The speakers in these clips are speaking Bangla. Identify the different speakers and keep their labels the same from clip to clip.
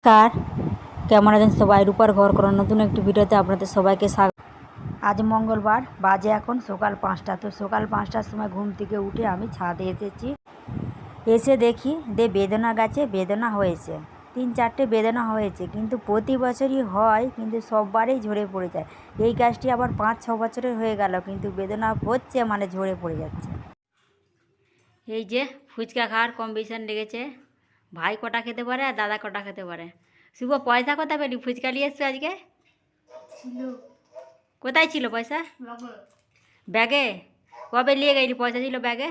Speaker 1: কার কেমন আছেন সবাই? রূপার ঘর করার নতুন একটি ভিডিওতে আপনাদের সবাইকে স্বাগত। আজ মঙ্গলবার, বাজে এখন সকাল 5টা। তো সকাল 5টার সময় ঘুম থেকে উঠে আমি ছাদে এসেছি। এসে দেখি বেদনা গাছে বেদনা হয়েছে, 3-4টে বেদনা হয়েছে, কিন্তু প্রতি বছরই হয়, কিন্তু সববারেই ঝরে পড়ে যায়। এই গাছটি আবার 5-6 বছরের হয়ে গেল, কিন্তু বেদনা হচ্ছে মানে ঝরে পড়ে যাচ্ছে। এই যে ফুচকা খাওয়ার কম্পিটিশান লেগেছে। ভাই কটা খেতে পারে আর দাদা কটা খেতে পারে। শুভ, পয়সা কোথায় পেলি? ফুচকা নিয়ে এসছো আজকে? কোথায় ছিল পয়সা? ব্যাগে। কবে নিয়ে গেলি? পয়সা ছিল ব্যাগে?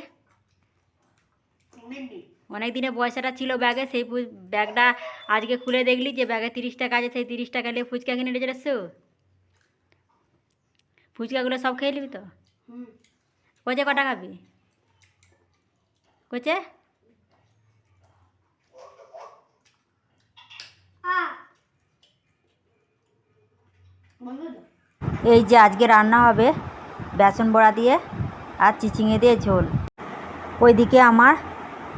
Speaker 1: অনেক দিনে পয়সাটা ছিল ব্যাগে, সেই ব্যাগটা আজকে খুলে দেখলি যে ব্যাগে 30 টাকা আছে, সেই 30 টাকা নিয়ে ফুচকা কিনে নিয়ে চলে এসছো। ফুচকাগুলো সব খেয়ে নিবি তো? কোচে কটা খাবি? কোচে এই যে আজকে রান্না হবে বেসন বড়া দিয়ে আর চিচিঙে দিয়ে ঝোল। ওইদিকে আমার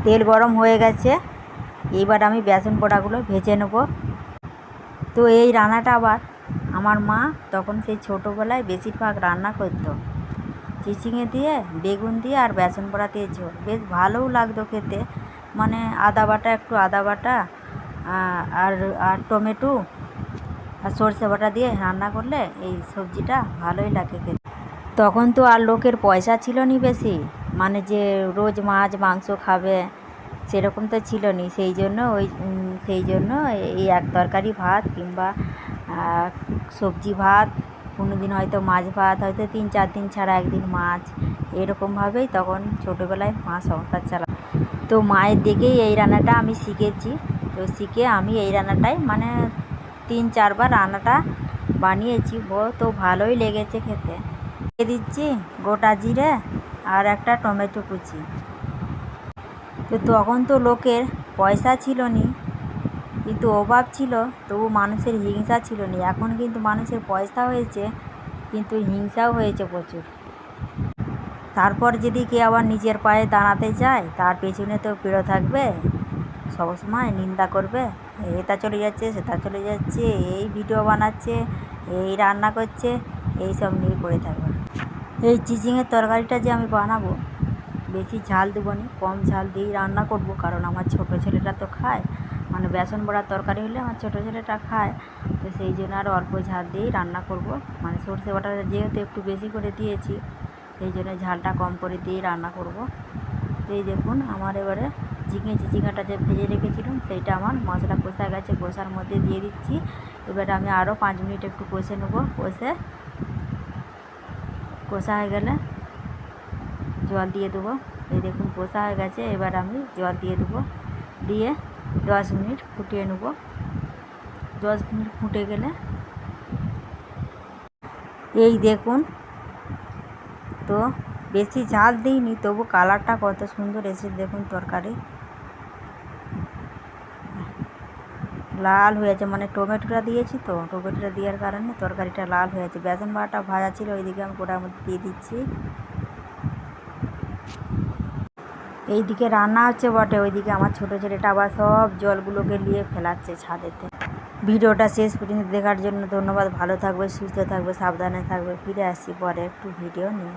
Speaker 1: তেল গরম হয়ে গেছে, এইবার আমি বেসন বড়াগুলো ভেজে নেব। তো এই রান্নাটা আবার আমার মা তখন সেই ছোটোবেলায় বেশিরভাগ রান্না করতো, চিচিঙে দিয়ে, বেগুন দিয়ে আর বেসন বড়া দিয়ে ঝোল। বেশ ভালোও লাগতো খেতে, মানে একটু আদা বাটা আর আর টমেটো আর সর্ষে বাটা দিয়ে রান্না করলে এই সবজিটা ভালোই লাগে খেতে। তখন তো আর লোকের পয়সা ছিল নি বেশি, মানে যে রোজ মাছ মাংস খাবে সেরকম তো ছিল নি। সেই জন্য এই এক তরকারি ভাত কিংবা সবজি ভাত, কোনো দিন হয়তো মাছ ভাত, হয়তো 3-4 দিন ছাড়া একদিন মাছ, এরকমভাবেই তখন ছোটোবেলায় মা সংসার চালাতো। তো মায়ের দেখেই এই রান্নাটা আমি শিখেছি। তো শিখে আমি এই রান্নাটাই মানে 3-4 বার রান্নাটা বানিয়েছি। তো ভালোই লেগেছে খেতে। দিয়ে দিচ্ছি গোটা জিরে আর একটা টমেটো কুচি। তো তখন তো লোকের পয়সা ছিল নি, কিন্তু অভাব ছিল, তবু মানুষের হিংসা ছিল না। এখন কিন্তু মানুষের পয়সা হয়েছে, কিন্তু হিংসাও হয়েছে প্রচুর। তারপর যদি কেউ আবার নিজের পায়ে দাঁড়াতে চায়, তার পেছনে তো পড়ে থাকবে, সবসময় নিন্দা করবে, এটা চলে যাচ্ছে সেটা চলে যাচ্ছে, এই ভিডিও বানাচ্ছে, এই রান্না করছে, এই সব নিয়ে পড়ে থাকবে। এই চিচিঙের তরকারিটা যে আমি বানাবো, বেশি ঝাল দেবো না, কম ঝাল দিয়েই রান্না করব, কারণ আমার ছোটো ছেলেটা তো খায়, মানে বেসন বড়ার তরকারি হলে আমার ছোটো ছেলেটা খায়। তো সেই জন্য আর অল্প ঝাল দিয়েই রান্না করব, মানে সর্ষে বাটাটা যেহেতু একটু বেশি করে দিয়েছি, সেই জন্য ঝালটা কম করে দিয়েই রান্না করব। তো এই দেখুন আমার এবারে চিচিঙাটা যে ভেজে রেখেছিলাম সেইটা আমার মশলা কষা গেছে, কষার মধ্যে দিয়ে দিচ্ছি। এবারে আমি আরও 5 মিনিট একটু কষে নেব। কষা হয়ে গেলে জল দিয়ে দেবো। এই দেখুন কষা হয়ে গেছে, এবার আমি জল দিয়ে দেবো, দিয়ে 10 মিনিট ফুটিয়ে নেব। 10 মিনিট ফুটে গেলে এই দেখুন, তো বেশি ঝাল দিইনি, তবু কালারটা কত সুন্দর এসেছে দেখুন। তরকারি লাল হয়েছে, মানে টমেটোটা দিয়েছি, তো টমেটোটা দেওয়ার কারণে তরকারিটা লাল হয়েছে। বেসন বাটা ভাজা ছিল, ওইদিকে আমি গোটার মধ্যে দিয়ে দিচ্ছি। এইদিকে রান্না হচ্ছে বটে, ওইদিকে আমার ছোটো ছেলেটা আবার সব জলগুলোকে নিয়ে ফেলাচ্ছে ছাদেতে। ভিডিওটা শেষ পর্যন্ত দেখার জন্য ধন্যবাদ। ভালো থাকবে, সুস্থ থাকবে, সাবধানে থাকবে। ফিরে আসছি পরে একটু ভিডিও নিয়ে।